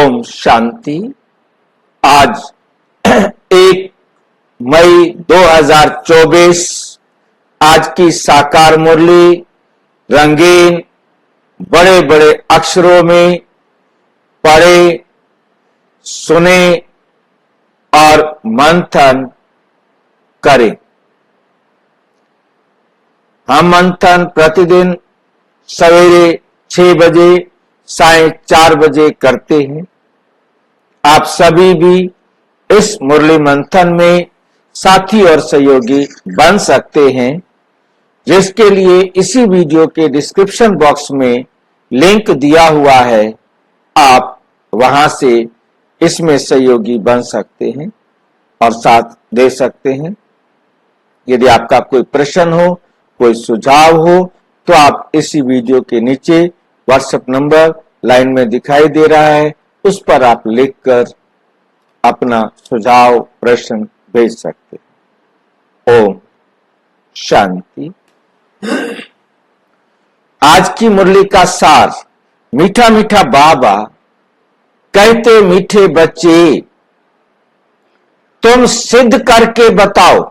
ओम शांति। आज 1 मई 2024 आज की साकार मुरली रंगीन बड़े बड़े अक्षरों में पढ़े, सुने और मंथन करें। हम मंथन प्रतिदिन सवेरे 6 बजे, साढ़े 4 बजे करते हैं। आप सभी भी इस मुरली मंथन में साथी और सहयोगी बन सकते हैं, जिसके लिए इसी वीडियो के डिस्क्रिप्शन बॉक्स में लिंक दिया हुआ है। आप वहां से इसमें सहयोगी बन सकते हैं और साथ दे सकते हैं। यदि आपका कोई प्रश्न हो, कोई सुझाव हो, तो आप इसी वीडियो के नीचे व्हाट्सएप नंबर लाइन में दिखाई दे रहा है, उस पर आप लिखकर अपना सुझाव प्रश्न भेज सकते हैं। ओम शांति। आज की मुरली का सार। मीठा मीठा बाबा कहते, मीठे बच्चे तुम सिद्ध करके बताओ।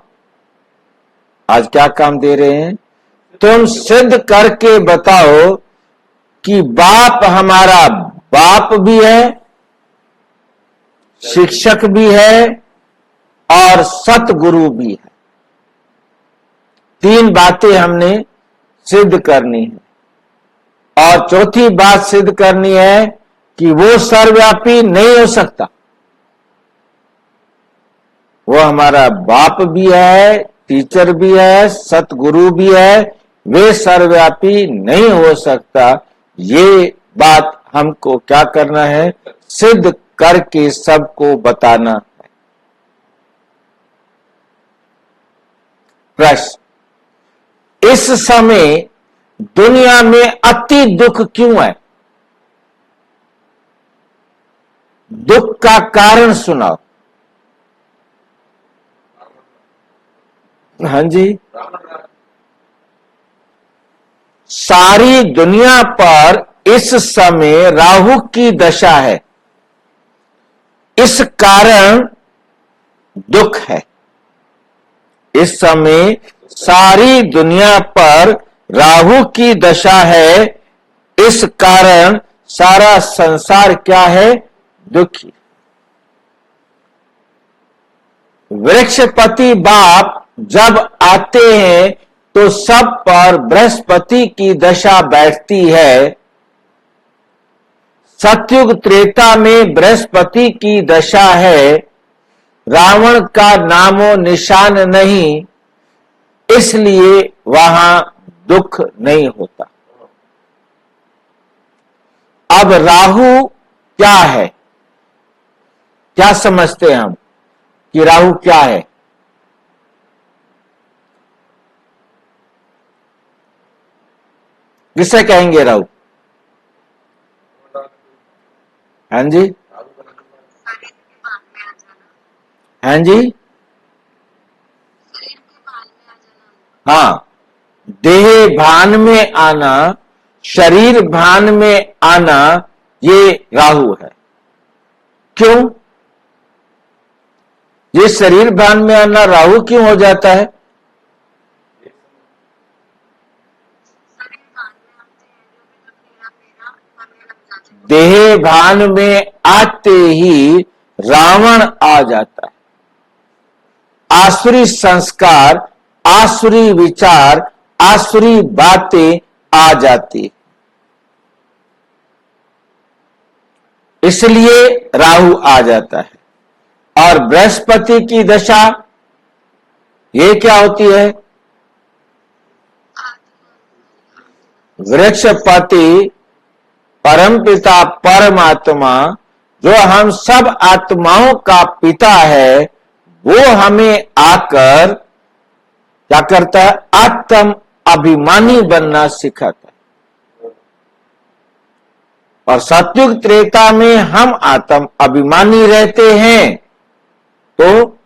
आज क्या काम दे रहे हैं? तुम सिद्ध करके बताओ कि बाप हमारा बाप भी है, शिक्षक भी है और सतगुरु भी है। 3 बातें हमने सिद्ध करनी है और चौथी बात सिद्ध करनी है कि वो सर्वव्यापी नहीं हो सकता। वो हमारा बाप भी है, टीचर भी है, सतगुरु भी है, वे सर्वव्यापी नहीं हो सकता। ये बात हमको क्या करना है? सिद्ध करके सबको बताना है। प्रश्न, इस समय दुनिया में अति दुख क्यों है? दुख का कारण सुनाओ। हाँ जी। सारी दुनिया पर इस समय राहु की दशा है, इस कारण दुख है। इस समय सारी दुनिया पर राहु की दशा है, इस कारण सारा संसार क्या है? दुखी। वृक्षपति बाप जब आते हैं तो सब पर बृहस्पति की दशा बैठती है। सतयुग त्रेता में बृहस्पति की दशा है। रावण का नामो निशान नहीं, इसलिए वहां दुख नहीं होता। अब राहु क्या है? क्या समझते हैं हम कि राहु क्या है? किसे कहेंगे राहु? हाँ जी, हाँ जी, हाँ, देह भान में आना, शरीर भान में आना, ये राहु है। क्यों? ये शरीर भान में आना राहु क्यों हो जाता है? देह भान में आते ही रावण आ जाता है। आसुरी संस्कार, आसुरी विचार, आसुरी बातें आ जाती, इसलिए राहु आ जाता है। और बृहस्पति की दशा ये क्या होती है? वृक्षपति परमपिता परमात्मा, जो हम सब आत्माओं का पिता है, वो हमें आकर क्या करता है? आत्म अभिमानी बनना सिखाता है। और सतयुग त्रेता में हम आत्म अभिमानी रहते हैं तो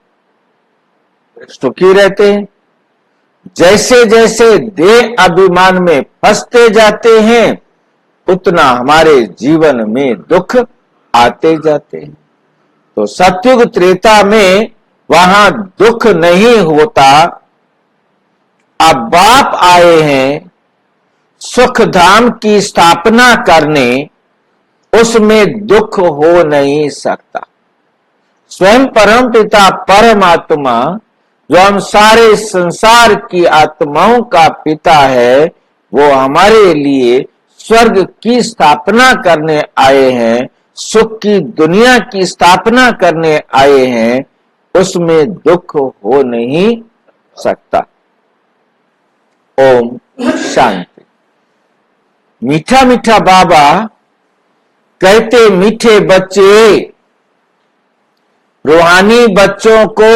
सुखी रहते हैं। जैसे जैसे देह अभिमान में फंसते जाते हैं, उतना हमारे जीवन में दुख आते जाते हैं। तो सतयुग त्रेता में वहां दुख नहीं होता। अब बाप आए हैं सुख धाम की स्थापना करने, उसमें दुख हो नहीं सकता। स्वयं परम पिता परमात्मा जो हम सारे संसार की आत्माओं का पिता है, वो हमारे लिए स्वर्ग की स्थापना करने आए हैं, सुख की दुनिया की स्थापना करने आए हैं, उसमें दुख हो नहीं सकता। ओम शांति। मीठा मीठा बाबा कहते, मीठे बच्चे रूहानी बच्चों को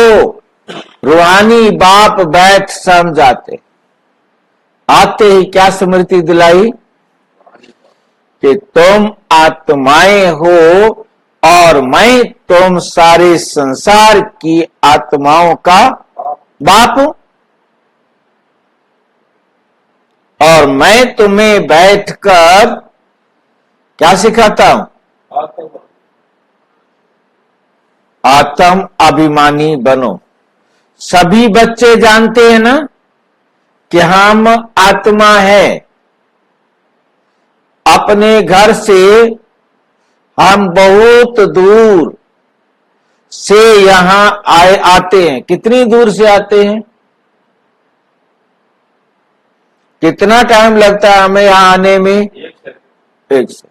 रूहानी बाप बैठ समझाते। आते ही क्या स्मृति दिलाई कि तुम आत्माएं हो और मैं तुम सारे संसार की आत्माओं का बाप हूं, और मैं तुम्हें बैठकर क्या सिखाता हूं? आत्म अभिमानी बनो। सभी बच्चे जानते हैं ना कि हम आत्मा है। अपने घर से हम बहुत दूर से यहां आते हैं। कितनी दूर से आते हैं? कितना टाइम लगता है हमें यहां आने में? एक से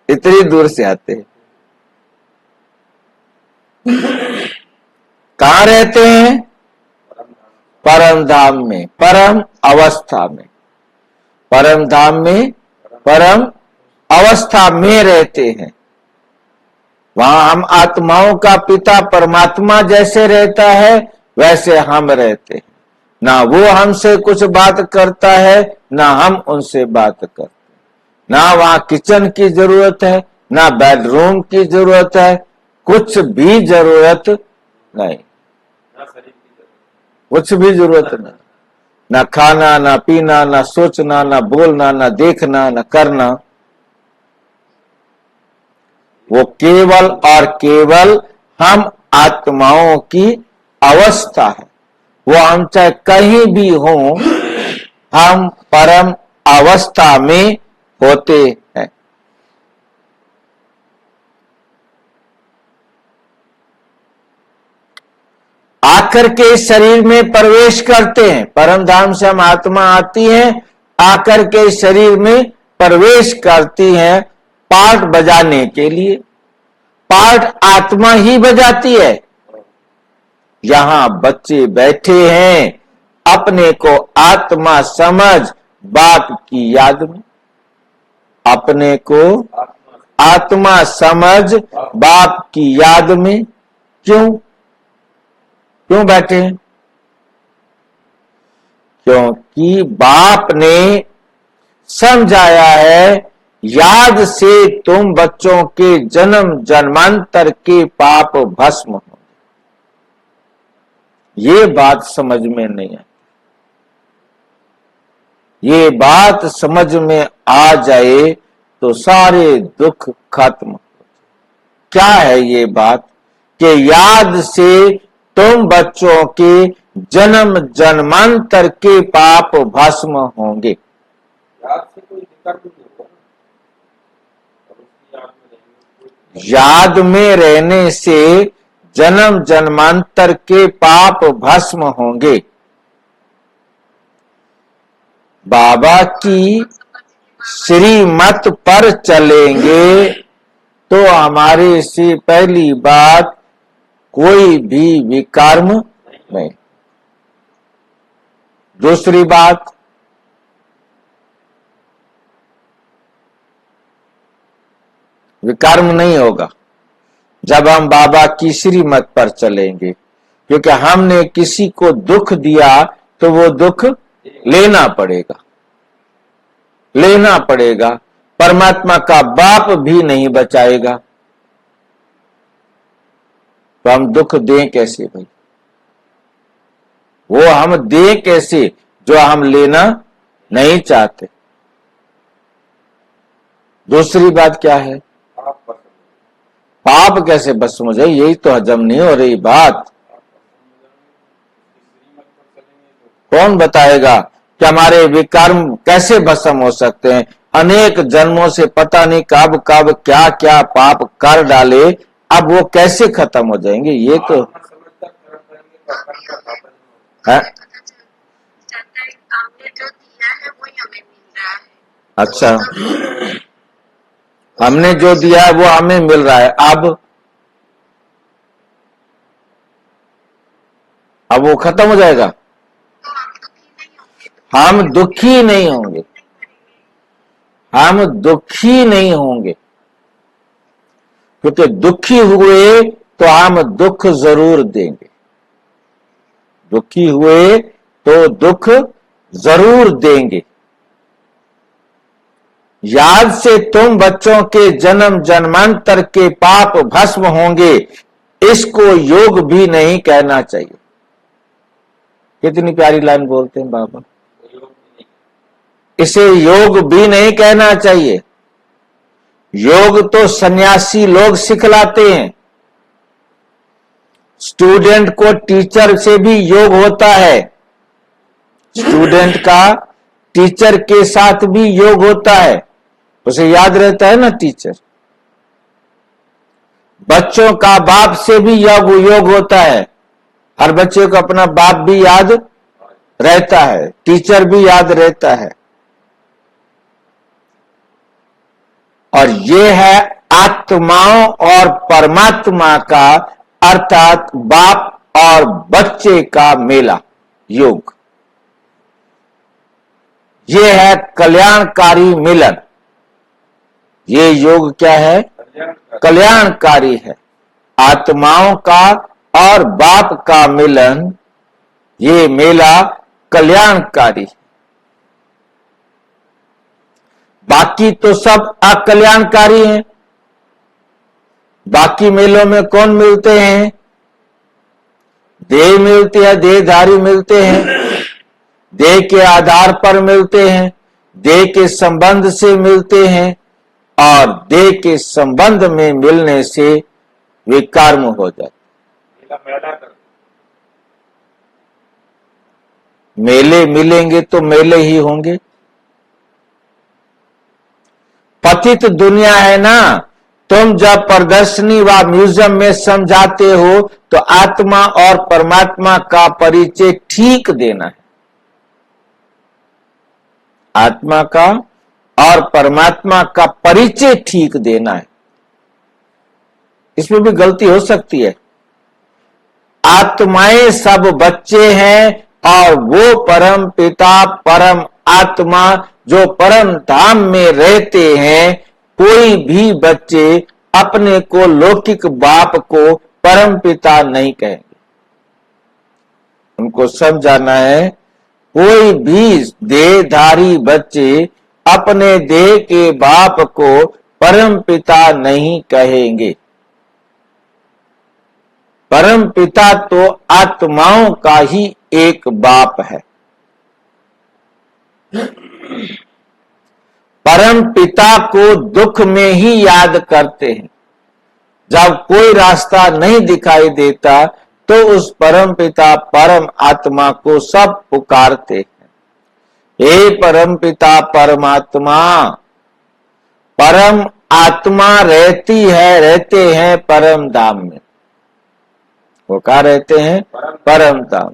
इतनी दूर से आते हैं। कहां रहते हैं? परम धाम में, परम अवस्था में। परम धाम में परम अवस्था में रहते हैं। वहां हम आत्माओं का पिता परमात्मा जैसे रहता है, वैसे हम रहते हैं। ना वो हमसे कुछ बात करता है, ना हम उनसे बात करते हैं। ना वहां किचन की जरूरत है, ना बेडरूम की जरूरत है, कुछ भी जरूरत नहीं, कुछ भी जरूरत नहीं। ना खाना, ना पीना, ना सोचना, ना बोलना, ना देखना, ना करना। वो केवल और केवल हम आत्माओं की अवस्था है। वो हम चाहे कहीं भी हो, हम परम अवस्था में होते हैं। आकर के शरीर में प्रवेश करते हैं। परम धाम से हम आत्मा आती है, आकर के शरीर में प्रवेश करती है पार्ट बजाने के लिए। पार्ट आत्मा ही बजाती है। यहां बच्चे बैठे हैं अपने को आत्मा समझ बाप की याद में। अपने को आत्मा समझ बाप की याद में। क्यों क्यों बैठे हैं? क्योंकि बाप ने समझाया है, याद से तुम बच्चों के जन्म जन्मांतर के पाप भस्म हो। ये बात समझ में नहीं है। ये बात समझ में आ जाए तो सारे दुख खत्म। क्या है ये बात? कि याद से तुम बच्चों के जन्म जन्मांतर के पाप भस्म होंगे। याद में रहने से जन्म जन्मांतर के पाप भस्म होंगे। बाबा की श्रीमत पर चलेंगे तो हमारे से पहली बात कोई भी विकर्म नहीं। दूसरी बात, विकर्म नहीं होगा जब हम बाबा की श्रीमत पर चलेंगे। क्योंकि हमने किसी को दुख दिया तो वो दुख लेना पड़ेगा, लेना पड़ेगा। परमात्मा का बाप भी नहीं बचाएगा तो हम दुख दें कैसे भाई? वो हम दें कैसे जो हम लेना नहीं चाहते? दूसरी बात क्या है? पाप कैसे भस्म हो जाए, यही तो हजम नहीं हो रही बात। कौन बताएगा कि हमारे विकर्म कैसे भस्म हो सकते हैं? अनेक जन्मों से पता नहीं कब कब क्या क्या पाप कर डाले, अब वो कैसे खत्म हो जाएंगे? ये तो है। अच्छा, हमने जो दिया है वो हमें मिल रहा है। अब वो खत्म हो जाएगा। हम दुखी नहीं होंगे, हम दुखी नहीं होंगे, क्योंकि दुखी हुए तो हम दुख जरूर देंगे। दुखी हुए तो दुख जरूर देंगे। याद से तुम बच्चों के जन्म जन्मांतर के पाप भस्म होंगे, इसको योग भी नहीं कहना चाहिए। कितनी प्यारी लाइन बोलते हैं बाबा, इसे योग भी नहीं कहना चाहिए। योग तो सन्यासी लोग सिखलाते हैं। स्टूडेंट को टीचर से भी योग होता है, स्टूडेंट का टीचर के साथ भी योग होता है, उसे याद रहता है ना टीचर। बच्चों का बाप से भी योग होता है, हर बच्चे को अपना बाप भी याद रहता है, टीचर भी याद रहता है। और ये है आत्माओं और परमात्मा का, अर्थात बाप और बच्चे का मेला, योग। ये है कल्याणकारी मिलन। ये योग क्या है? कल्याणकारी है। आत्माओं का और बाप का मिलन, ये मेला कल्याणकारी। बाकी तो सब अकल्याणकारी हैं। बाकी मेलों में कौन मिलते हैं? देह मिलती है, देहधारी मिलते हैं, देह के आधार पर मिलते हैं, देह के संबंध से मिलते हैं, और देह के संबंध में मिलने से वे कर्म हो जाते। मेले मिलेंगे तो मेले ही होंगे। पतित दुनिया है ना, तुम जब प्रदर्शनी व म्यूजियम में समझाते हो तो आत्मा और परमात्मा का परिचय ठीक देना है। आत्मा का और परमात्मा का परिचय ठीक देना है। इसमें भी गलती हो सकती है। आत्माएं सब बच्चे हैं, और वो परम पिता परम आत्मा जो परम धाम में रहते हैं, कोई भी बच्चे अपने को लौकिक बाप को परम पिता नहीं कहेंगे। उनको समझाना है, कोई भी देहधारी बच्चे अपने देह के बाप को परम पिता नहीं कहेंगे। परम पिता तो आत्माओं का ही एक बाप है। परम पिता को दुख में ही याद करते हैं। जब कोई रास्ता नहीं दिखाई देता तो उस परम पिता परम आत्मा को सब पुकारते हैं, हे परम पिता परमात्मा। परम आत्मा रहते हैं परम धाम में। वो कहा रहते हैं? परम धाम।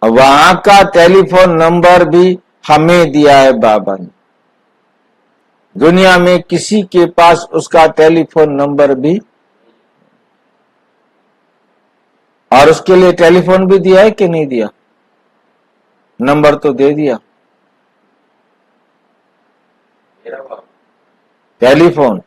वहां का टेलीफोन नंबर भी हमें दिया है बाबा ने। दुनिया में किसी के पास उसका टेलीफोन नंबर भी, और उसके लिए टेलीफोन भी दिया है कि नहीं दिया? नंबर तो दे दिया। टेलीफोन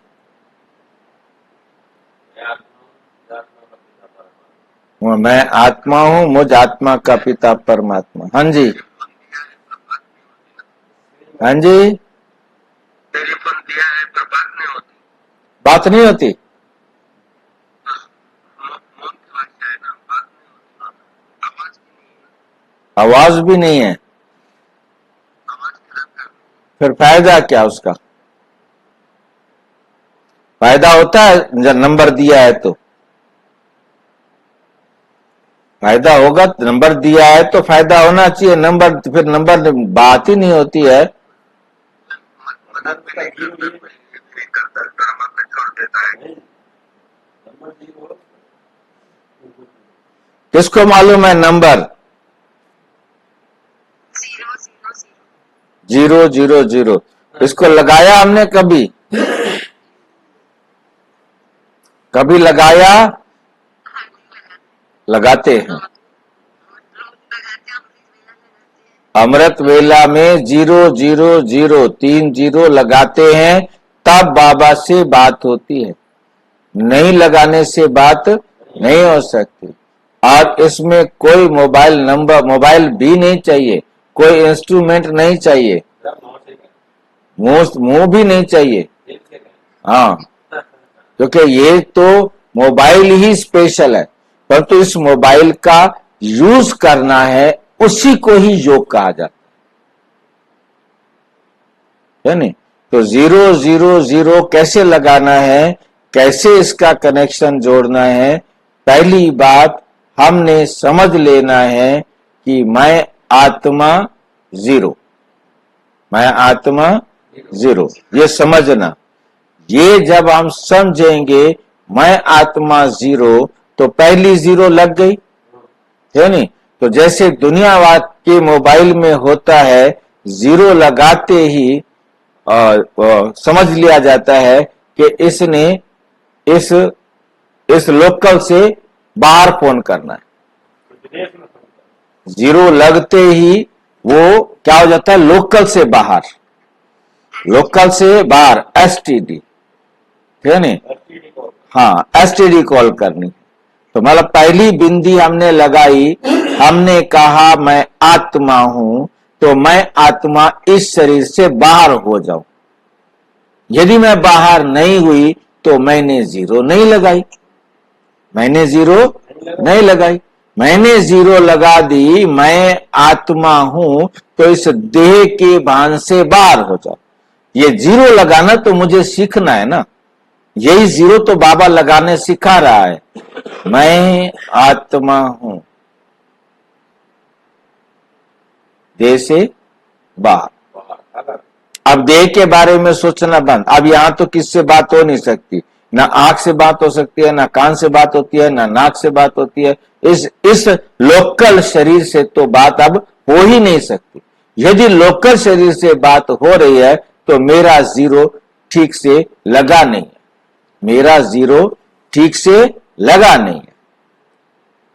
मैं आत्मा हूं, मुझ आत्मा का पिता परमात्मा। हाँ जी, हाँ जी। टेलीफोन दिया है पर बात नहीं होती। बात नहीं होती? आवाज भी नहीं है। फिर फायदा क्या उसका? फायदा होता है जब नंबर दिया है तो फायदा होगा, नंबर दिया है तो फायदा होना चाहिए। नंबर फिर नंबर बात ही नहीं होती है। किसको मालूम है नंबर? 000। इसको लगाया हमने कभी? कभी लगाया? लगाते हैं। अमृत वेला में 000 3 0 लगाते हैं, तब बाबा से बात होती है। नहीं लगाने से बात नहीं हो सकती। और इसमें कोई मोबाइल नंबर, मोबाइल भी नहीं चाहिए, कोई इंस्ट्रूमेंट नहीं चाहिए, मुंह भी नहीं चाहिए। हाँ, क्योंकि ये तो मोबाइल ही स्पेशल है, परंतु इस मोबाइल का यूज करना है, उसी को ही योग कहा जाता है नहीं? तो 000 कैसे लगाना है, कैसे इसका कनेक्शन जोड़ना है? पहली बात हमने समझ लेना है कि मैं आत्मा 0, मैं आत्मा 0, ये समझना। ये जब हम समझेंगे मैं आत्मा 0, तो पहली 0 लग गई है नहीं? तो जैसे दुनियावाद के मोबाइल में होता है, 0 लगाते ही समझ लिया जाता है कि इसने इस लोकल से बाहर फोन करना है। 0 लगते ही वो क्या हो जाता है? लोकल से बाहर, लोकल से बाहर एसटीडी, है नहीं? हाँ, एसटीडी कॉल करनी। तो मतलब पहली बिंदी हमने लगाई, हमने कहा मैं आत्मा हूं, तो मैं आत्मा इस शरीर से बाहर हो जाऊं। यदि मैं बाहर नहीं हुई तो मैंने 0 नहीं लगाई, मैंने 0 नहीं लगाई। मैंने 0 लगा दी, मैं आत्मा हूं, तो इस देह के भान से बाहर हो जाओ। ये 0 लगाना तो मुझे सीखना है ना, यही 0 तो बाबा लगाने सिखा रहा है। मैं आत्मा हूं, देह से बाहर। अब देह के बारे में सोचना बंद। अब यहां तो किससे बात हो नहीं सकती, ना आंख से बात हो सकती है, ना कान से बात होती है, ना नाक से बात होती है। इस लोकल शरीर से तो बात अब हो ही नहीं सकती। यदि लोकल शरीर से बात हो रही है तो मेरा 0 ठीक से लगा नहीं है, मेरा 0 ठीक से लगा नहीं है।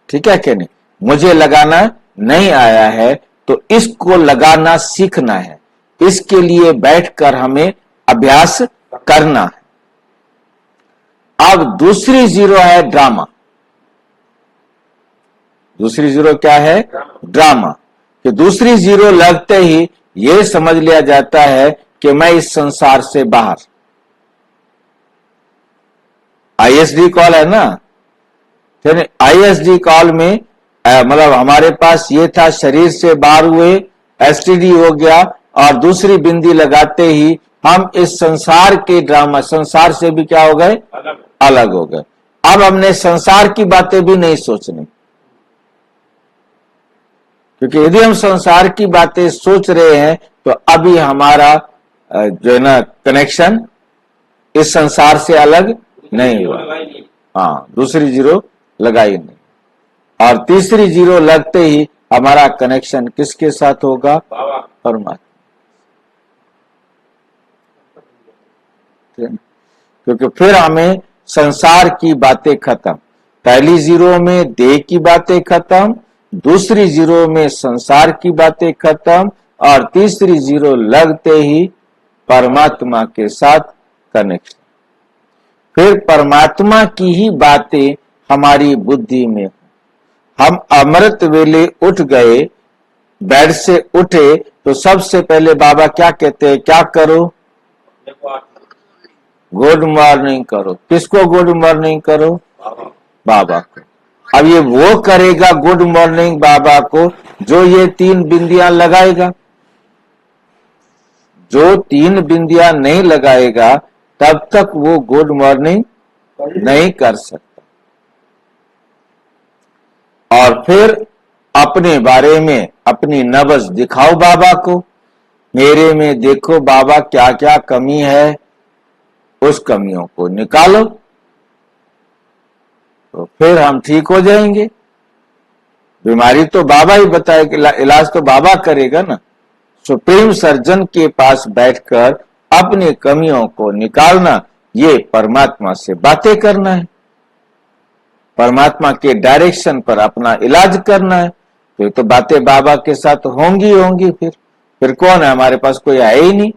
ठीक है कि नहीं? मुझे लगाना नहीं आया है, तो इसको लगाना सीखना है। इसके लिए बैठकर हमें अभ्यास करना है। अब दूसरी 0 है ड्रामा। दूसरी 0 क्या है? ड्रामा। कि दूसरी 0 लगते ही यह समझ लिया जाता है कि मैं इस संसार से बाहर। आईएसडी कॉल है ना, फिर आईएसडी कॉल में मतलब हमारे पास ये था, शरीर से बाहर हुए, एसटीडी हो गया, और दूसरी बिंदी लगाते ही हम इस संसार के ड्रामा, संसार से भी क्या हो गए? अलग हो गए। अब हमने संसार की बातें भी नहीं सोचनी, क्योंकि यदि हम संसार की बातें सोच रहे हैं तो अभी हमारा जो है ना कनेक्शन इस संसार से अलग नहीं हुआ। हाँ, दूसरी 0 लगाई नहीं। और तीसरी 0 लगते ही हमारा कनेक्शन किसके साथ होगा? परमात्मा। क्योंकि फिर हमें संसार की बातें खत्म। पहली 0 में देह की बातें खत्म, दूसरी 0 में संसार की बातें खत्म, और तीसरी 0 लगते ही परमात्मा के साथ कनेक्शन। फिर परमात्मा की ही बातें हमारी बुद्धि में। हम अमृत वेले उठ गए, बेड से उठे तो सबसे पहले बाबा क्या कहते हैं? क्या करो? गुड मॉर्निंग करो। किसको गुड मॉर्निंग करो? बाबा को। अब ये वो करेगा गुड मॉर्निंग बाबा को जो ये 3 बिंदियां लगाएगा। जो 3 बिंदियां नहीं लगाएगा तब तक वो गुड मॉर्निंग नहीं कर सकता। और फिर अपने बारे में अपनी नब्ज दिखाओ बाबा को, मेरे में देखो बाबा क्या क्या कमी है, उस कमियों को निकालो, तो फिर हम ठीक हो जाएंगे। बीमारी तो बाबा ही बताएगा, इलाज तो बाबा करेगा ना। सुप्रीम सर्जन के पास बैठकर अपनी कमियों को निकालना, ये परमात्मा से बातें करना है, परमात्मा के डायरेक्शन पर अपना इलाज करना है। तो ये तो बातें बाबा के साथ होंगी होंगी। फिर कौन है हमारे पास? कोई है ही नहीं।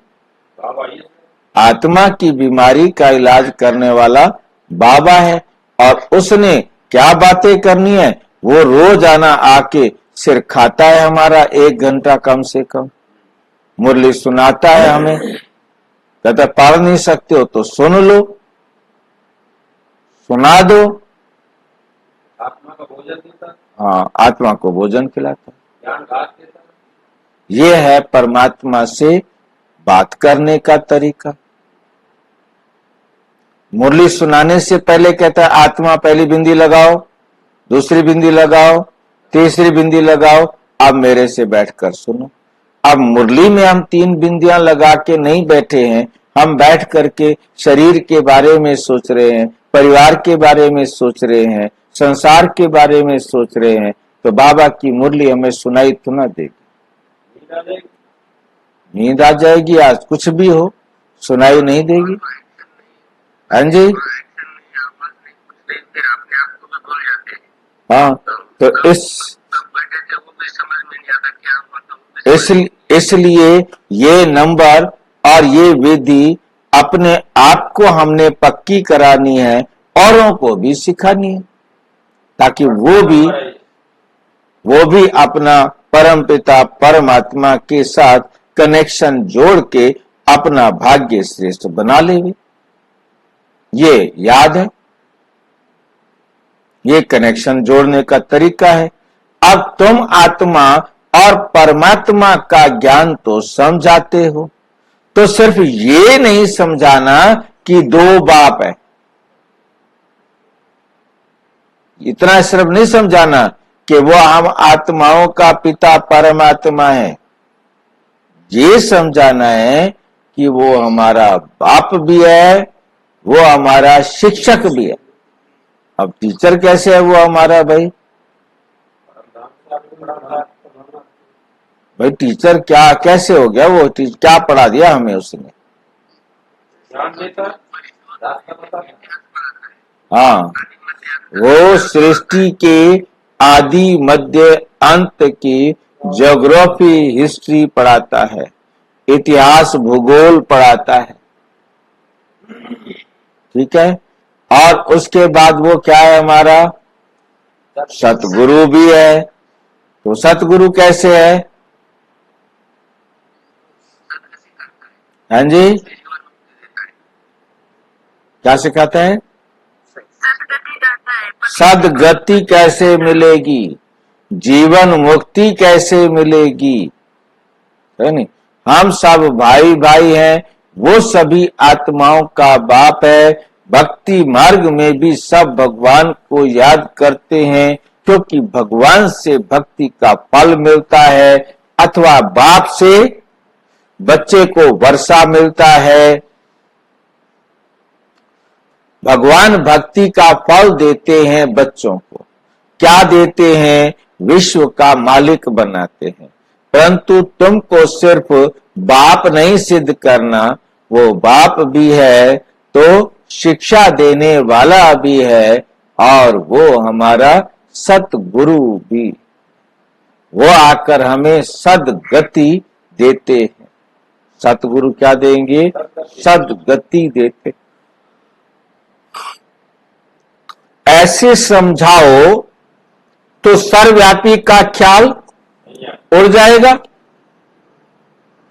आत्मा की बीमारी का इलाज करने वाला बाबा है, और उसने क्या बातें करनी है, वो रोज आना आके सिर खाता है हमारा 1 घंटा कम से कम, मुरली सुनाता है हमें, कहता पढ़ नहीं सकते हो तो सुन लो, सुना दो। आत्मा का भोजन देता, हाँ, आत्मा को भोजन खिलाता। ज्ञान घास देता। ये है परमात्मा से बात करने का तरीका। मुरली सुनाने से पहले कहता है आत्मा पहली बिंदी लगाओ, दूसरी बिंदी लगाओ, तीसरी बिंदी लगाओ, अब मेरे से बैठकर सुनो। अब मुरली में हम 3 बिंदियां लगा के नहीं बैठे हैं, हम बैठ करके शरीर के बारे में सोच रहे हैं, परिवार के बारे में सोच रहे हैं, संसार के बारे में सोच रहे हैं, तो बाबा की मुरली हमें सुनाई तो ना देगी। नींद आ जाएगी, आज कुछ भी हो, सुनाई नहीं देगी। हाँ जी, हाँ, तो इसलिए ये नंबर और ये विधि अपने आप को हमने पक्की करानी है, औरों को भी सिखानी है, ताकि वो भी अपना परमपिता परमात्मा के साथ कनेक्शन जोड़ के अपना भाग्य श्रेष्ठ बना लेंगे। ये याद है, ये कनेक्शन जोड़ने का तरीका है। अब तुम आत्मा और परमात्मा का ज्ञान तो समझाते हो, तो सिर्फ ये नहीं समझाना कि 2 बाप है, इतना सिर्फ नहीं समझाना कि वो हम आत्माओं का पिता परमात्मा है। ये समझाना है कि वो हमारा बाप भी है, वो हमारा शिक्षक भी है। अब टीचर कैसे है वो हमारा? भाई टीचर क्या कैसे हो गया? वो क्या पढ़ा दिया हमें उसने? हाँ, वो सृष्टि के आदि मध्य अंत की ज्योग्राफी हिस्ट्री पढ़ाता है, इतिहास भूगोल पढ़ाता है, ठीक है। और उसके बाद वो क्या है हमारा? सतगुरु भी है। तो सतगुरु कैसे है? हाँ जी, क्या सिखाता है? सदगति कैसे मिलेगी, जीवन मुक्ति कैसे मिलेगी, है नहीं? हम सब भाई भाई हैं, वो सभी आत्माओं का बाप है। भक्ति मार्ग में भी सब भगवान को याद करते हैं, क्योंकि भगवान से भक्ति का फल मिलता है, अथवा बाप से बच्चे को वर्षा मिलता है। भगवान भक्ति का फल देते हैं बच्चों को। क्या देते हैं? विश्व का मालिक बनाते हैं। परंतु तुमको सिर्फ बाप नहीं सिद्ध करना, वो बाप भी है तो शिक्षा देने वाला भी है, और वो हमारा सतगुरु भी। वो आकर हमें सदगति देते हैं। सतगुरु क्या देंगे? सदगति देते। ऐसे समझाओ तो सर्वव्यापी का ख्याल उड़ जाएगा,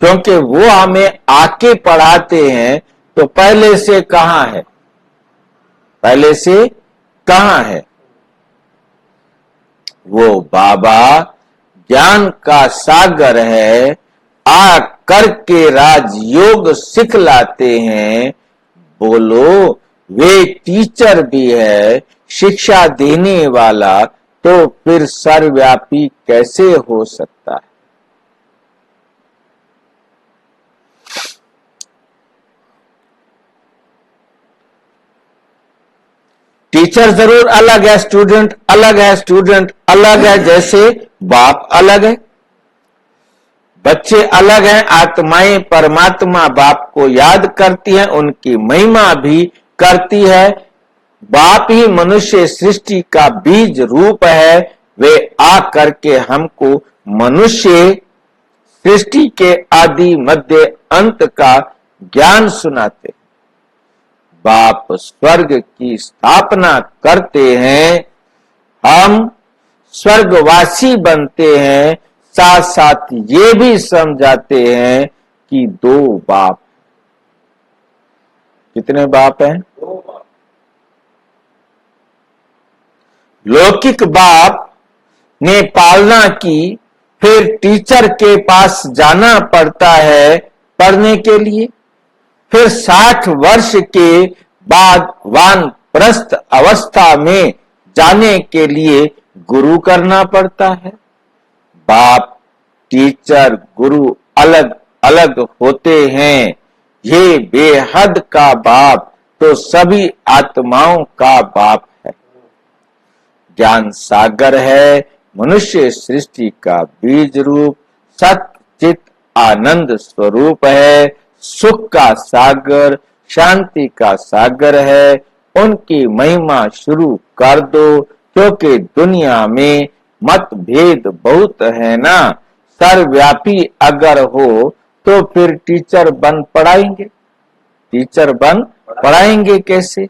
क्योंकि वो हमें आके पढ़ाते हैं। तो पहले से कहां है? पहले से कहां है? वो बाबा ज्ञान का सागर है, करके राजयोग सिखलाते हैं। बोलो, वे टीचर भी है, शिक्षा देने वाला, तो फिर सर्वव्यापी कैसे हो सकता है? टीचर जरूर अलग है, स्टूडेंट अलग है, स्टूडेंट अलग है, जैसे बाप अलग है, बच्चे अलग हैं, आत्माएं परमात्मा बाप को याद करती हैं, उनकी महिमा भी करती है। बाप ही मनुष्य सृष्टि का बीज रूप है। वे आ करके हमको मनुष्य सृष्टि के आदि मध्य अंत का ज्ञान सुनाते। बाप स्वर्ग की स्थापना करते हैं, हम स्वर्गवासी बनते हैं। साथ साथ ये भी समझाते हैं कि दो बाप। कितने बाप हैं? दो बाप। लौकिक बाप ने पालना की, फिर टीचर के पास जाना पड़ता है पढ़ने के लिए, फिर 60 वर्ष के बाद वानप्रस्थ अवस्था में जाने के लिए गुरु करना पड़ता है। बाप, टीचर, गुरु अलग अलग होते हैं। ये बेहद का बाप तो सभी आत्माओं का बाप है। ज्ञान सागर है, मनुष्य सृष्टि का बीज रूप, सत्य चित आनंद स्वरूप है, सुख का सागर, शांति का सागर है। उनकी महिमा शुरू कर दो, क्योंकि दुनिया में मतभेद बहुत है ना। सर्वव्यापी अगर हो तो फिर टीचर बन पढ़ाएंगे, टीचर बन पढ़ाएंगे कैसे?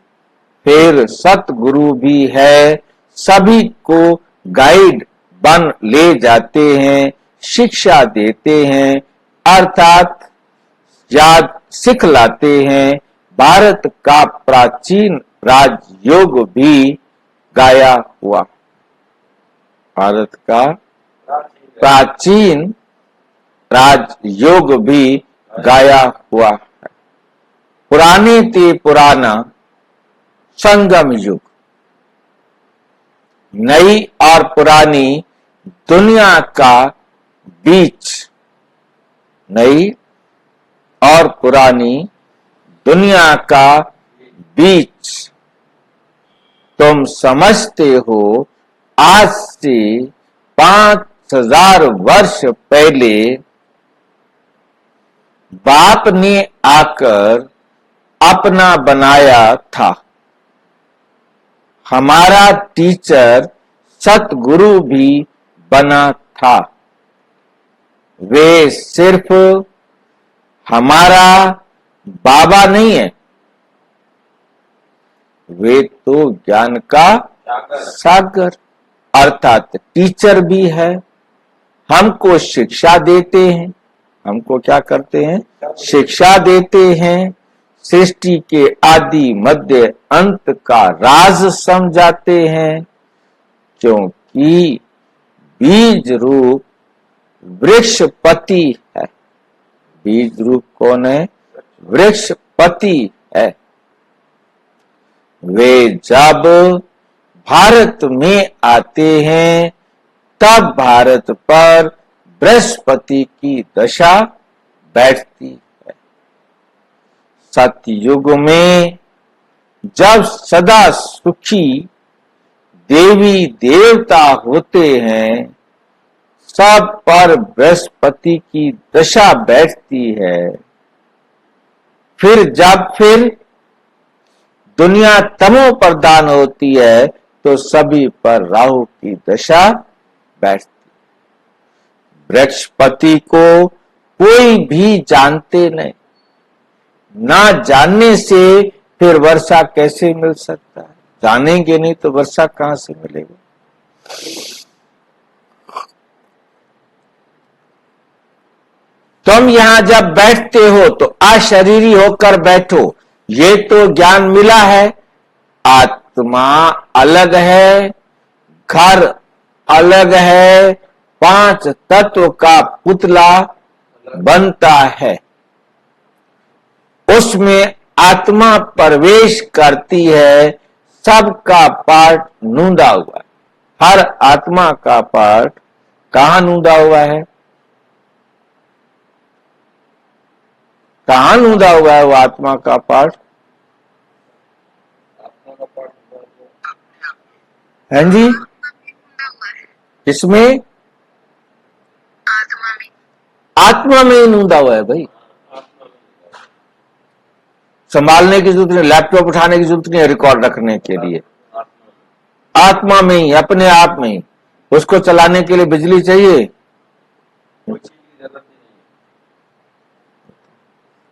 फिर सतगुरु भी है, सभी को गाइड बन ले जाते हैं, शिक्षा देते हैं, अर्थात याद सिखलाते हैं। भारत का प्राचीन राजयोग भी गाया हुआ, भारत का प्राचीन राजयोग भी गाया हुआ है। पुराने ते पुराना संगम युग, नई और पुरानी दुनिया का बीच, नई और पुरानी दुनिया का बीच। तुम समझते हो आज से 5000 वर्ष पहले बाप ने आकर अपना बनाया था। हमारा टीचर सतगुरु भी बना था। वे सिर्फ हमारा बाबा नहीं है, वे तो ज्ञान का सागर अर्थात टीचर भी है। हमको शिक्षा देते हैं, हमको क्या करते हैं? शिक्षा देते हैं। सृष्टि के आदि मध्य अंत का राज समझाते हैं, क्योंकि बीज रूप वृक्षपति है। बीज रूप कौन है? वृक्षपति है। वे जब भारत में आते हैं तब भारत पर बृहस्पति की दशा बैठती है। सतयुग में जब सदा सुखी देवी देवता होते हैं, सब पर बृहस्पति की दशा बैठती है। फिर दुनिया तमो प्रधान होती है तो सभी पर राहु की दशा बैठती। बृहस्पति को कोई भी जानते नहीं, ना जानने से फिर वर्षा कैसे मिल सकता है? जानेंगे नहीं तो वर्षा कहां से मिलेगा? तुम यहां जब बैठते हो तो अशरीरी होकर बैठो, ये तो ज्ञान मिला है। आत्मा अलग है, घर अलग है, 5 तत्व का पुतला बनता है, उसमें आत्मा प्रवेश करती है। सबका पार्ट नूंदा हुआ है, हर आत्मा का पार्ट कहां नूंदा हुआ है? कहां नूंदा हुआ है वो आत्मा का पार्ट? आत्मा का पाठ हैं जी, किसमें? आत्मा में ही नूंदा हुआ है भाई। आत्मा में संभालने की जरूरत नहीं, लैपटॉप उठाने की जरूरत नहीं है रिकॉर्ड रखने के लिए। आत्मा आत्मा में ही, अपने आप में ही। उसको चलाने के लिए बिजली चाहिए? कोई चीज की जरूरत ही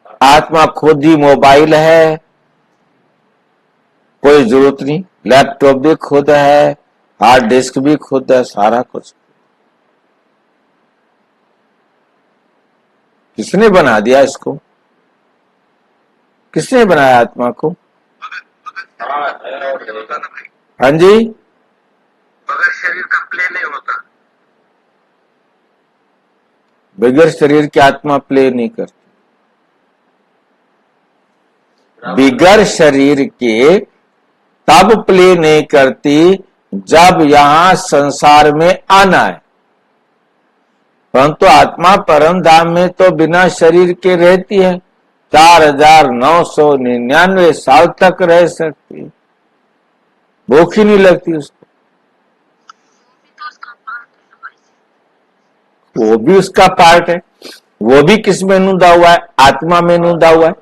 नहीं आत्मा खुद ही मोबाइल है, कोई जरूरत नहीं। लैपटॉप भी खुद है, हार्ड डिस्क भी खुद है, सारा कुछ। किसने बना दिया इसको? किसने बनाया आत्मा को? है। हाँ है और रहेगा। हाँ जी, बगैर शरीर का प्ले नहीं होता। बगैर शरीर की आत्मा प्ले नहीं करती। बगैर शरीर के तब प्ले नहीं करती जब यहां संसार में आना है, परंतु आत्मा परम धाम में तो बिना शरीर के रहती है। 4999 साल तक रह सकती है, भूख ही नहीं लगती उसको। वो भी उसका पार्ट है। वो भी किस में नूंदा हुआ है? आत्मा में नूंदा हुआ है।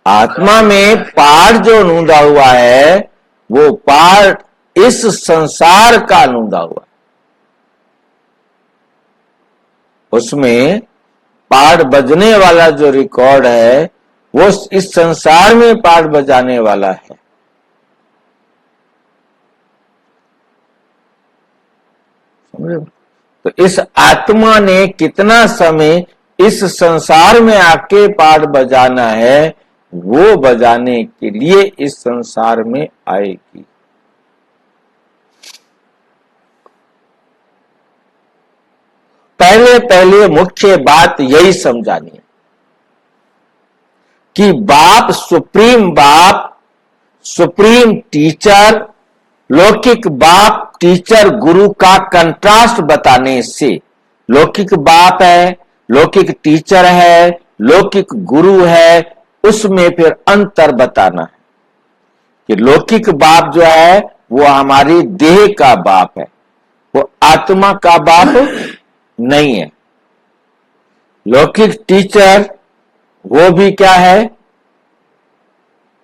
आत्मा में पार्ट जो नूंदा हुआ है, वो पार्ट इस संसार का नूंदा हुआ है। उसमें पार्ट बजने वाला जो रिकॉर्ड है, वो इस संसार में पार्ट बजाने वाला है। समझे? तो इस आत्मा ने कितना समय इस संसार में आके पार्ट बजाना है, वो बजाने के लिए इस संसार में आएगी। पहले पहले मुख्य बात यही समझानी है कि बाप, सुप्रीम टीचर, लौकिक बाप टीचर गुरु का कंट्रास्ट बताने से, लौकिक बाप है, लौकिक टीचर है, लौकिक गुरु है, उसमें फिर अंतर बताना है कि लौकिक बाप जो है वो हमारी देह का बाप है, वो आत्मा का बाप नहीं है। लौकिक टीचर वो भी क्या है?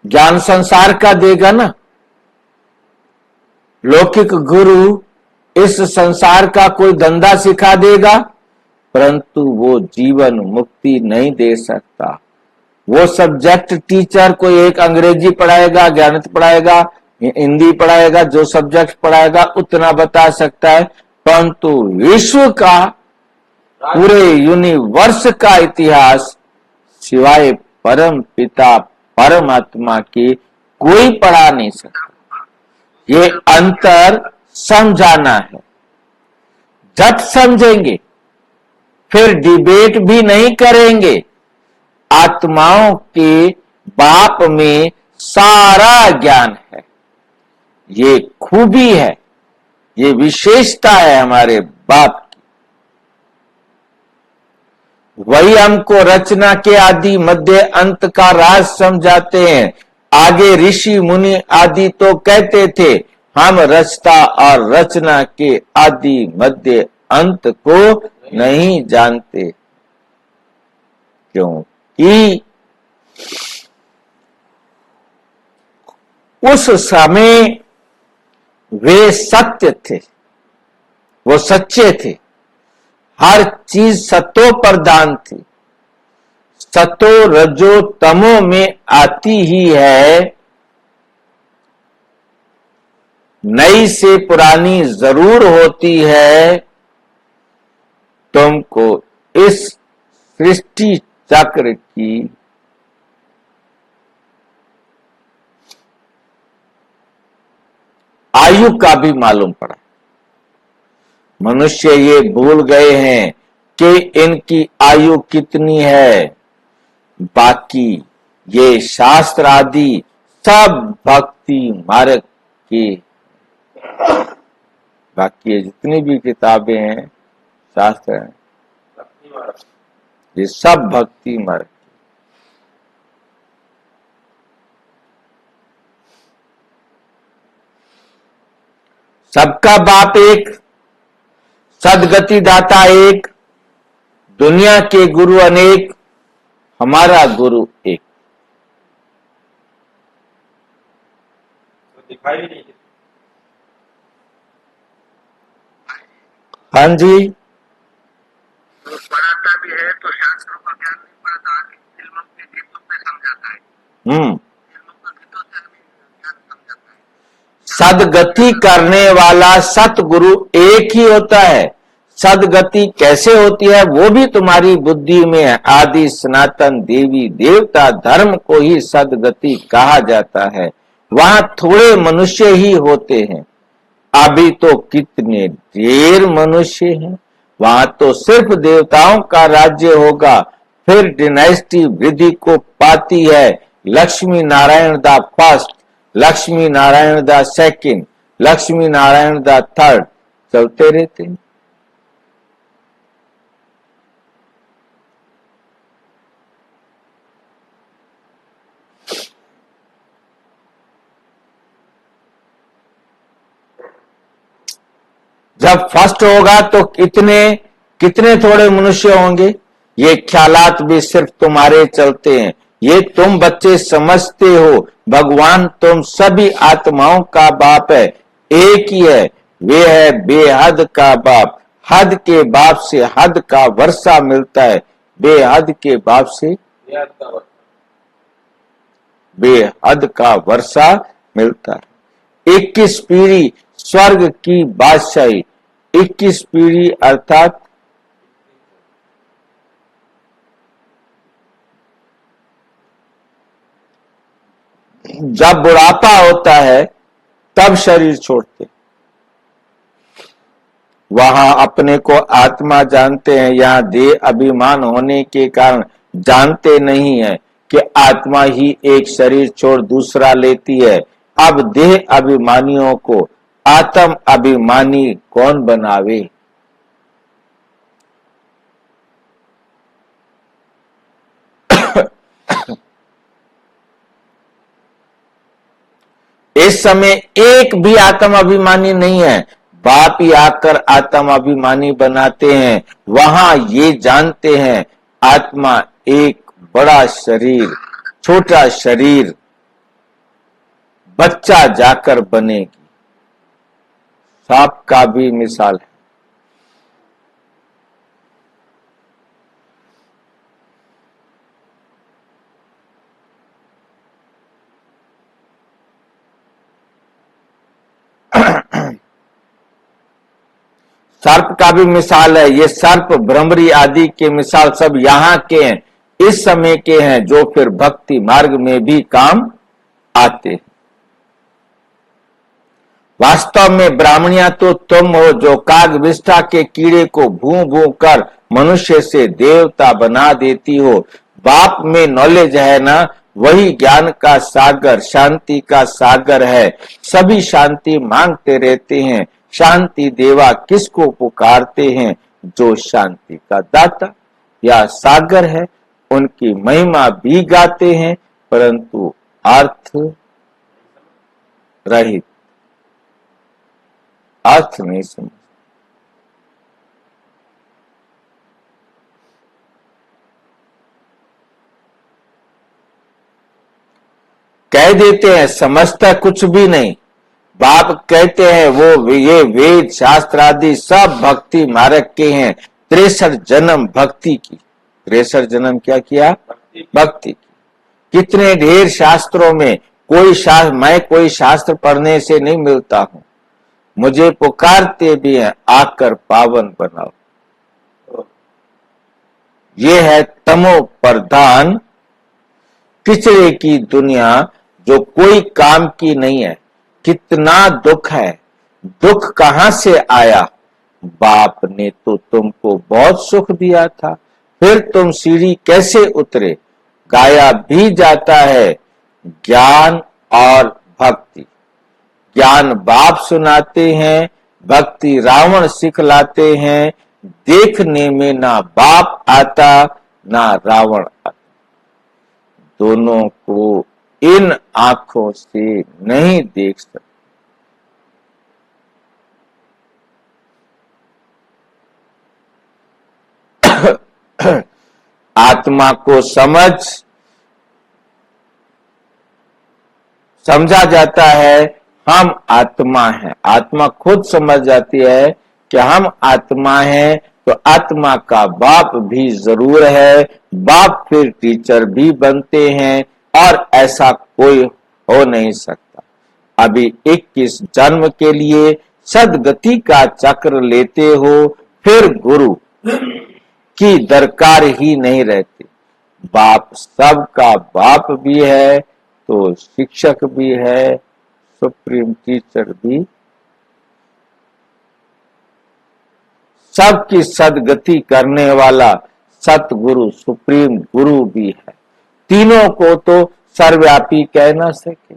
ज्ञान संसार का देगा ना। लौकिक गुरु इस संसार का कोई धंधा सिखा देगा, परंतु वो जीवन मुक्ति नहीं दे सकता। वो सब्जेक्ट टीचर कोई एक अंग्रेजी पढ़ाएगा, गणित पढ़ाएगा, हिंदी पढ़ाएगा, जो सब्जेक्ट पढ़ाएगा उतना बता सकता है, परंतु विश्व का, पूरे यूनिवर्स का इतिहास सिवाय परम पिता परमात्मा के कोई पढ़ा नहीं सकता। ये अंतर समझाना है। जब समझेंगे फिर डिबेट भी नहीं करेंगे। आत्माओं के बाप में सारा ज्ञान है, ये खूबी है, ये विशेषता है हमारे बाप की। वही हमको रचना के आदि मध्य अंत का राज समझाते हैं। आगे ऋषि मुनि आदि तो कहते थे हम रचता और रचना के आदि मध्य अंत को नहीं जानते, क्योंकि उस समय वे सत्य थे, वो सच्चे थे। हर चीज सतो प्रधान थी। सतो रजो तमो में आती ही है, नई से पुरानी जरूर होती है। तुमको इस सृष्टि चक्र की आयु का भी मालूम पड़ा। मनुष्य ये भूल गए हैं कि इनकी आयु कितनी है। बाकी ये शास्त्र आदि सब भक्ति मार्ग की, बाकी ये जितनी भी किताबें हैं, शास्त्र हैं, भक्ति मार्ग। ये सब भक्ति मार्ग। सबका बाप एक, सदगति दाता एक, दुनिया के गुरु अनेक, हमारा गुरु एक। तो दिखाई भी नहीं देता। हाँ जी, तो पढ़ाता भी है तो शास्त्रों का ज्ञान नहीं पढ़ता, फिल्मों के गीतों पे समझाता है, फिल्मों का गीतों से हमें ज्ञान समझाता है। सदगति करने वाला सतगुरु एक ही होता है। सदगति कैसे होती है वो भी तुम्हारी बुद्धि में है। आदि सनातन देवी देवता धर्म को ही सदगति कहा जाता है। वहां थोड़े मनुष्य ही होते हैं, अभी तो कितने ढेर मनुष्य हैं। वहां तो सिर्फ देवताओं का राज्य होगा। फिर डिनाइस्टी वृद्धि को पाती है। Lakshmi Narayan the first, Lakshmi Narayan the second, Lakshmi Narayan the third, चलते रहते हैं। जब फर्स्ट होगा तो कितने कितने थोड़े मनुष्य होंगे। ये ख्यालात भी सिर्फ तुम्हारे चलते हैं। ये तुम बच्चे समझते हो भगवान तुम सभी आत्माओं का बाप है, एक ही है। वे है बेहद का बाप। हद के बाप से हद का वर्षा मिलता है, बेहद के बाप से बेहद का वर्षा। बेहद का वर्षा मिलता है। 21 पीढ़ी स्वर्ग की बादशाही, 21 पीढ़ी अर्थात जब बुढ़ापा होता है तब शरीर छोड़ते, वहां अपने को आत्मा जानते हैं। यहाँ देह अभिमान होने के कारण जानते नहीं है कि आत्मा ही एक शरीर छोड़ दूसरा लेती है। अब देह अभिमानियों को आत्म अभिमानी कौन बनावे। इस समय एक भी आत्म अभिमानी नहीं है। बाप ही आकर आत्म अभिमानी बनाते हैं। वहां ये जानते हैं आत्मा एक बड़ा शरीर, छोटा शरीर बच्चा जाकर बनेगी। सांप का भी मिसाल है। सर्प का भी मिसाल है। ये सर्प भ्रमरी आदि के मिसाल सब यहाँ के हैं, इस समय के हैं, जो फिर भक्ति मार्ग में भी काम आते। वास्तव में ब्राह्मणिया तो तुम हो जो काग विष्ठा के कीड़े को भू भू कर मनुष्य से देवता बना देती हो। बाप में नॉलेज है ना, वही ज्ञान का सागर शांति का सागर है। सभी शांति मांगते रहते हैं। शांति देवा किसको पुकारते हैं? जो शांति का दाता या सागर है, उनकी महिमा भी गाते हैं, परंतु अर्थ रहित, अर्थ नहीं समझ। कह देते हैं समझता कुछ भी नहीं। बाप कहते हैं वो ये वेद शास्त्र आदि सब भक्ति मार्ग के हैं। 63 जन्म भक्ति की, 63 जन्म क्या किया? भक्ति की। कितने ढेर शास्त्रों में कोई शास्त्र, मैं कोई शास्त्र पढ़ने से नहीं मिलता हूं। मुझे पुकारते भी हैं आकर पावन बनाओ। ये है तमो प्रधान किचड़े की दुनिया जो कोई काम की नहीं है। कितना दुख है, दुख कहां से आया? बाप ने तो तुमको बहुत सुख दिया था, फिर तुम सीढ़ी कैसे उतरे? गाया भी जाता है ज्ञान और भक्ति। ज्ञान बाप सुनाते हैं, भक्ति रावण सिखलाते हैं। देखने में ना बाप आता ना रावण आता। दोनों को इन आंखों से नहीं देख सकते। आत्मा को समझा जाता है हम आत्मा हैं। आत्मा खुद समझ जाती है कि हम आत्मा हैं, तो आत्मा का बाप भी जरूर है। बाप फिर टीचर भी बनते हैं और ऐसा कोई हो नहीं सकता। अभी 21 जन्म के लिए सदगति का चक्र लेते हो, फिर गुरु की दरकार ही नहीं रहती। बाप सबका बाप भी है तो शिक्षक भी है, सुप्रीम टीचर भी, सबकी सदगति करने वाला सतगुरु सुप्रीम गुरु भी है। तीनों को तो सर्वव्यापी कह ना सके,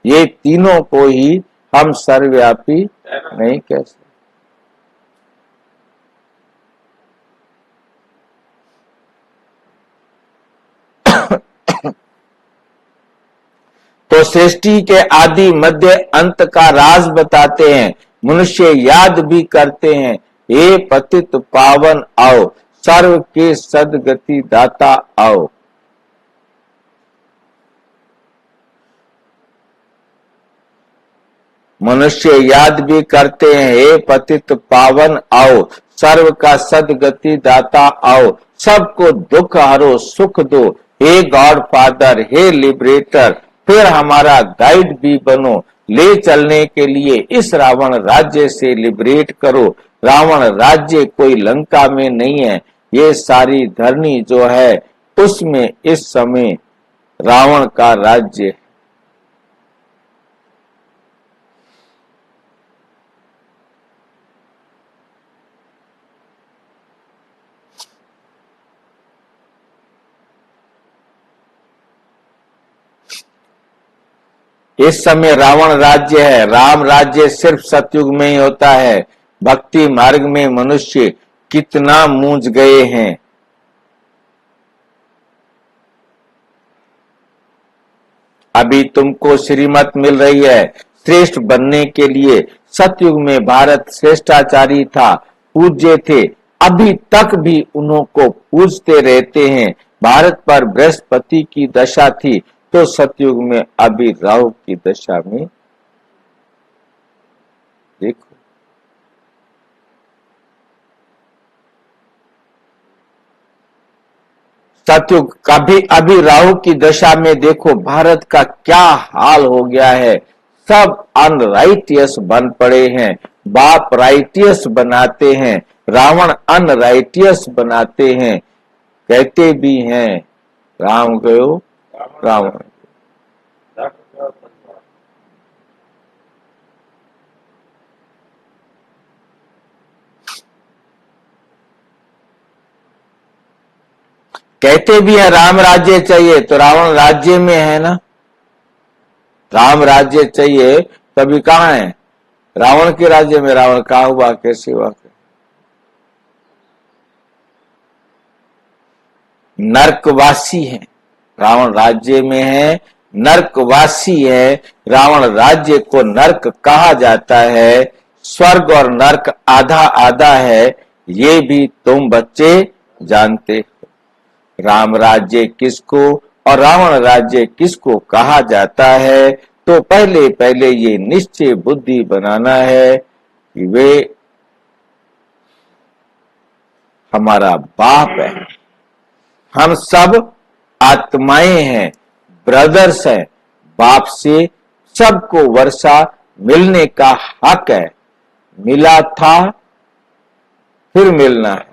ये तीनों को ही हम सर्वव्यापी नहीं कह सकते। तो सृष्टि के आदि मध्य अंत का राज बताते हैं। मनुष्य याद भी करते हैं, हे पतित पावन आओ, सर्व के सदगति दाता आओ। मनुष्य याद भी करते हैं, हे पतित पावन आओ, सर्व का सदगति दाता आओ। सबको दुख हरो सुख दो, हे गॉड फादर, हे लिबरेटर, फिर हमारा गाइड भी बनो। ले चलने के लिए इस रावण राज्य से लिबरेट करो। रावण राज्य कोई लंका में नहीं है, ये सारी धरनी जो है उसमें इस समय रावण का राज्य है। इस समय रावण राज्य है। राम राज्य सिर्फ सतयुग में ही होता है। भक्ति मार्ग में मनुष्य कितना मूंझ गए हैं। अभी तुमको श्रीमत मिल रही है श्रेष्ठ बनने के लिए। सतयुग में भारत श्रेष्ठाचारी था, पूज्य थे, अभी तक भी उनको पूजते रहते हैं। भारत पर बृहस्पति की दशा थी, तो सतयुग में अभी राहु की दशा में देखो। सतयुग कभी अभी राहु की दशा में देखो भारत का क्या हाल हो गया है। सब अनराइटियस बन पड़े हैं। बाप राइटियस बनाते हैं, रावण अनराइटियस बनाते हैं। कहते भी हैं राम गयो रावण। कहते भी है राम राज्य चाहिए, तो रावण राज्य में है ना। राम राज्य चाहिए तभी कहां है? रावण के राज्य में। रावण कहां हुआ, कैसे हुआ? नरकवासी है, रावण राज्य में है, नरकवासी है। रावण राज्य को नरक कहा जाता है। स्वर्ग और नरक आधा आधा है, ये भी तुम बच्चे जानते हो। राम राज्य किसको और रावण राज्य किसको कहा जाता है, तो पहले पहले ये निश्चय बुद्धि बनाना है कि वे हमारा बाप है। हम सब आत्माएं हैं, ब्रदर्स हैं। बाप से सबको वर्षा मिलने का हक है। मिला था फिर मिलना है।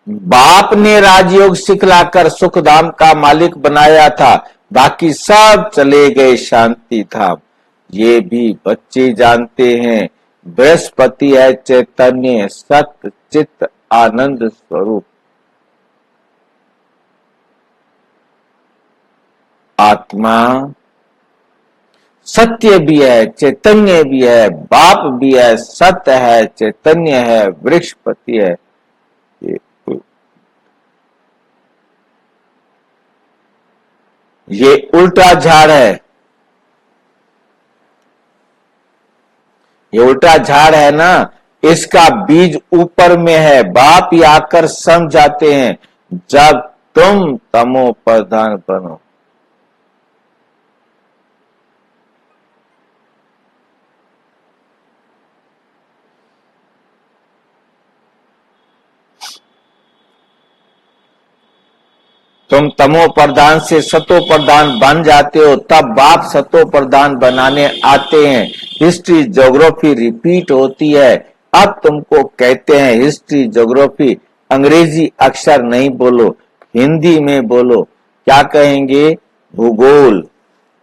बाप ने राजयोग सिखलाकर सुखधाम का मालिक बनाया था। बाकी सब चले गए शांति धाम। ये भी बच्चे जानते हैं, बृहस्पति है चैतन्य, सत्य चित्त आनंद स्वरूप। आत्मा सत्य भी है, चैतन्य भी है, बाप भी है, सत्य है, चैतन्य है, बृहस्पति है। ये उल्टा झाड़ है, ये उल्टा झाड़ है ना, इसका बीज ऊपर में है। बाप ही आकर समझाते हैं, जब तुम तमो प्रधान बनो। तुम तमो प्रधान से सतो प्रधान बन जाते हो, तब बाप सतो प्रधान बनाने आते हैं। हिस्ट्री ज्योग्राफी रिपीट होती है। अब तुमको कहते हैं हिस्ट्री ज्योग्राफी, अंग्रेजी अक्षर नहीं बोलो, हिंदी में बोलो। क्या कहेंगे? भूगोल।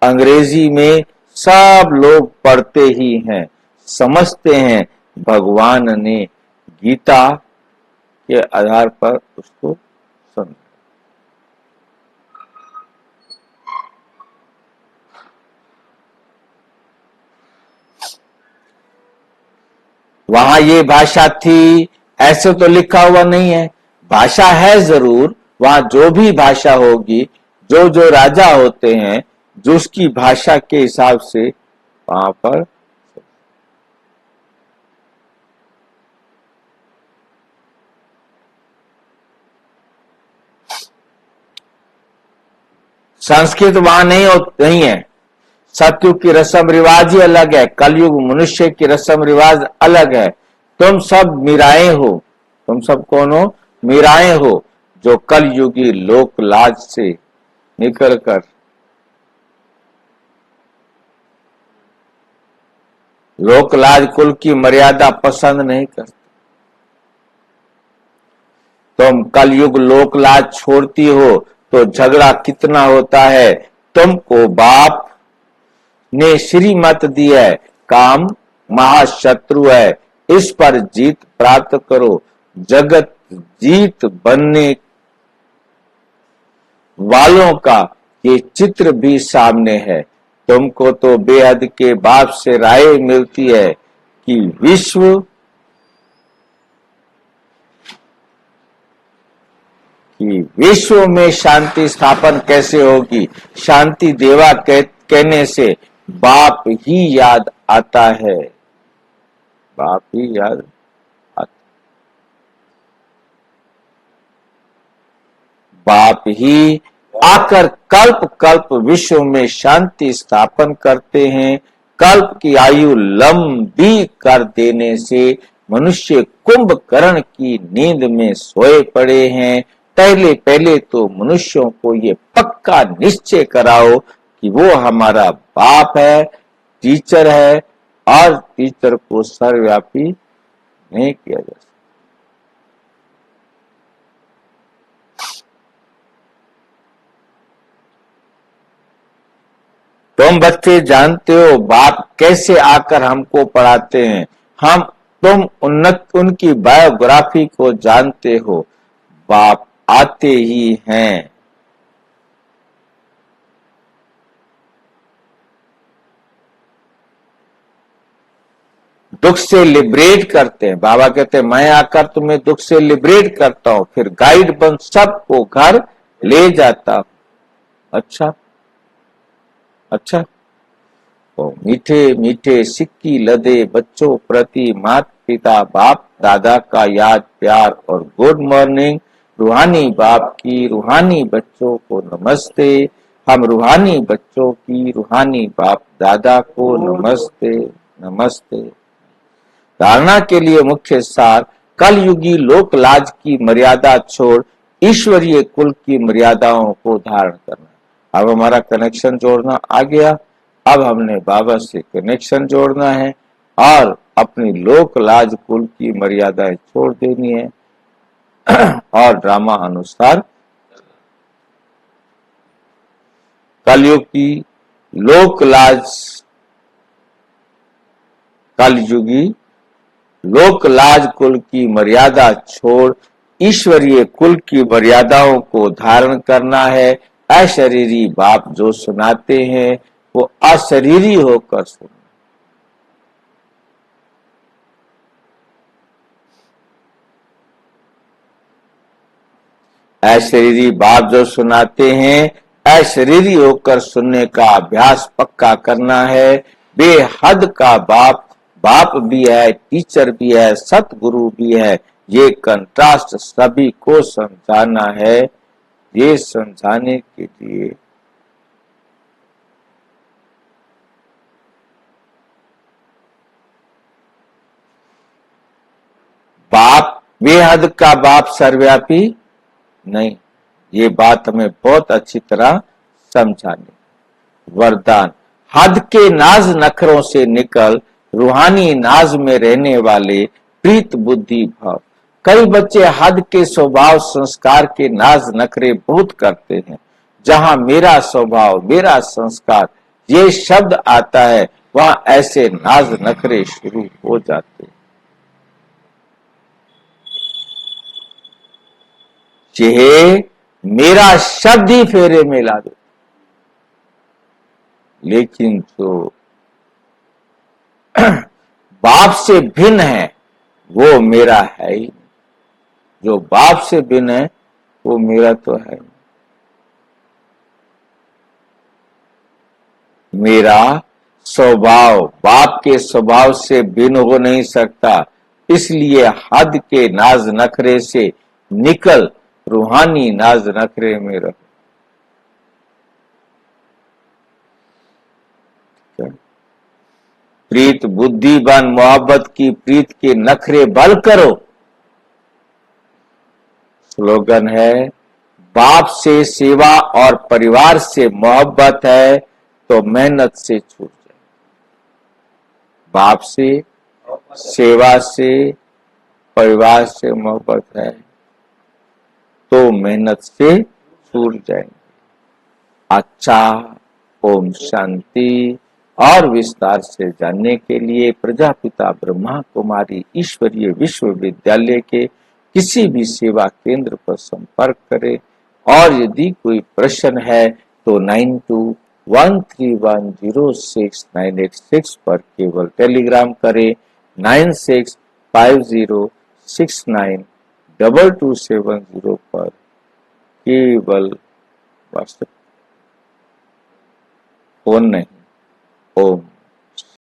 अंग्रेजी में सब लोग पढ़ते ही हैं, समझते हैं। भगवान ने गीता के आधार पर उसको समझा। वहां ये भाषा थी ऐसे तो लिखा हुआ नहीं है, भाषा है जरूर। वहां जो भी भाषा होगी, जो जो राजा होते हैं, जो उसकी भाषा के हिसाब से वहां पर संस्कृत वहां नहीं है। सतयुग की रस्म रिवाज ही अलग है, कलयुग मनुष्य की रस्म रिवाज अलग है। तुम सब मीराएं हो। तुम सब कौन हो? मीराएं हो, जो कलयुगी लोक लाज से निकलकर लोक लाज कुल की मर्यादा पसंद नहीं करते। तुम कलयुग लोक लाज छोड़ती हो तो झगड़ा कितना होता है। तुमको बाप ने श्रीमत दी है, काम महाशत्रु है, इस पर जीत प्राप्त करो। जगत जीत बनने वालों का ये चित्र भी सामने है। तुमको तो बेहद के बाप से राय मिलती है कि विश्व में शांति स्थापन कैसे होगी। शांति देवा कहने से बाप ही याद आता है, बाप ही याद आता। बाप ही आकर कल्प कल्प विश्व में शांति स्थापन करते हैं। कल्प की आयु लंबी कर देने से मनुष्य कुंभकर्ण की नींद में सोए पड़े हैं। पहले पहले तो मनुष्यों को ये पक्का निश्चय कराओ कि वो हमारा बाप है, टीचर है, और टीचर को सर्वव्यापी नहीं किया जा सकता। तुम बच्चे जानते हो बाप कैसे आकर हमको पढ़ाते हैं। तुम उनकी बायोग्राफी को जानते हो। बाप आते ही हैं। दुख से लिबरेट करते हैं। बाबा कहते हैं मैं आकर तुम्हें दुख से लिबरेट करता हूं, फिर गाइड बन सबको घर ले जाता हूं। अच्छा अच्छा। तो मीठे मीठे सिक्की लदे बच्चों प्रति माता पिता बाप दादा का याद प्यार और गुड मॉर्निंग। रूहानी बाप की रूहानी बच्चों को नमस्ते। हम रूहानी बच्चों की रूहानी बाप दादा को नमस्ते नमस्ते। धारणा के लिए मुख्य सार, कलयुगी लोक लाज की मर्यादा छोड़ ईश्वरीय कुल की मर्यादाओं को धारण करना। अब हमारा कनेक्शन जोड़ना आ गया। अब हमने बाबा से कनेक्शन जोड़ना है और अपनी लोक लाज कुल की मर्यादाएं छोड़ देनी है और ड्रामा अनुसार कलयुग की कलयुगी लोक लाज कुल की मर्यादा छोड़ ईश्वरीय कुल की मर्यादाओं को धारण करना है। अशरीरी बाप जो सुनाते हैं वो अशरीरी होकर सुन। अशरीरी बाप जो सुनाते हैं अशरीरी होकर सुनने का अभ्यास पक्का करना है। बेहद का बाप भी है, टीचर भी है, सतगुरु भी है। ये कंट्रास्ट सभी को समझाना है। ये समझाने के लिए बाप बेहद का बाप सर्वव्यापी नहीं, ये बात हमें बहुत अच्छी तरह समझानी। वरदान, हद के नाज नखरों से निकल रूहानी नाज में रहने वाले प्रीत बुद्धि भाव। कई बच्चे हद के स्वभाव संस्कार के नाज नखरे बहुत करते हैं। जहां मेरा स्वभाव मेरा संस्कार ये शब्द आता है वहां ऐसे नाज नखरे शुरू हो जाते हैं। चाहे मेरा शब्द ही फेरे में ला दो, लेकिन जो बाप से भिन्न है वो मेरा है ही नहीं। जो बाप से भिन्न है वो मेरा तो है नहीं। मेरा स्वभाव बाप के स्वभाव से भिन्न हो नहीं सकता, इसलिए हद के नाज नखरे से निकल रूहानी नाज नखरे में रहो। प्रीत बुद्धिमान मोहब्बत की प्रीत के नखरे बल करो। स्लोगन है, बाप से सेवा और परिवार से मोहब्बत है तो मेहनत से छूट जाए। बाप से सेवा से परिवार से मोहब्बत है तो मेहनत से छूट जाएंगे। अच्छा, ओम शांति। और विस्तार से जानने के लिए प्रजापिता ब्रह्मा कुमारी ईश्वरीय विश्वविद्यालय के किसी भी सेवा केंद्र पर संपर्क करें। और यदि कोई प्रश्न है तो 9213106986 पर केवल टेलीग्राम करें। 9650692270 पर केवल व्हाट्सएप, फोन नहीं। ओम